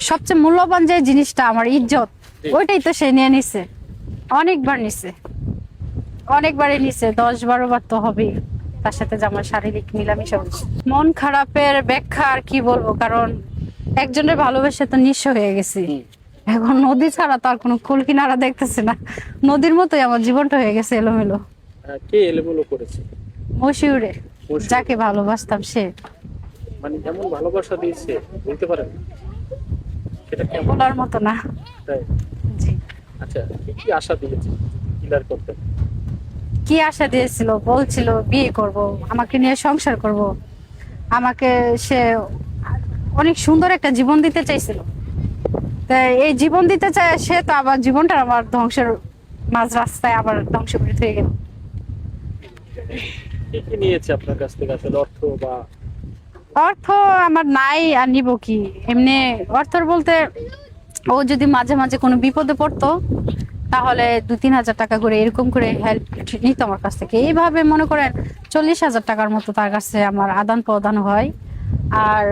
সবচেয়ে মূল্যবান যে জিনিসটা আমার ইজ্জত, ওইটাই তো সে নিয়ে নিছে। অনেকবারই নিছে, 10-12 বার তো হবেই তার সাথে যে আমার শারীরিক মিলামেশা হচ্ছে। মন খারাপের ব্যাখ্যা আর কি বলবো, কারণ একজনের ভালোবেসে তো নিঃস্ব হয়ে গেছি। এখন নদী ছাড়া তো আর কোনো কুল কিনারা দেখতেছি না, নদীর মতোই আমার জীবনটা হয়ে গেছে এলোমেলো। কে এলোমেলো করেছে? মশিউরে যাকে ভালোবাসতাম সে। মানে এমন ভালোবাসা দিয়েছে বলতে পারেন, সেটা কেমন? বলার মতো না। তাই? জি। আচ্ছা, কি আশা দিয়েছে ক্লিয়ার করতে? কি আশা দিয়েছিল, বলছিল বিয়ে করব, আমাকে নিয়ে সংসার করব, আমাকে সে অনেক সুন্দর একটা জীবন দিতে চাইছিল। তাই এই জীবন দিতে চায় সে, তো আবার জীবনটা আমার ধ্বংসের মাঝ রাস্তায় আবার ধ্বংস করে হয়ে গেল। কি কি নিয়েছে আপনার কাছ থেকে আসলে, অর্থ বা? অর্থ আমার নাই, আর নিব কি? এমনি অর্থ বলতে, ও যদি মাঝে মাঝে কোনো বিপদে পড়তো তাহলে 2-3 হাজার টাকা করে এরকম করে হেল্প নিত আমার কাছ থেকে। এইভাবে মনে করেন 40,000 টাকার মতো তার কাছে আমার আদান প্রদান হয়। আর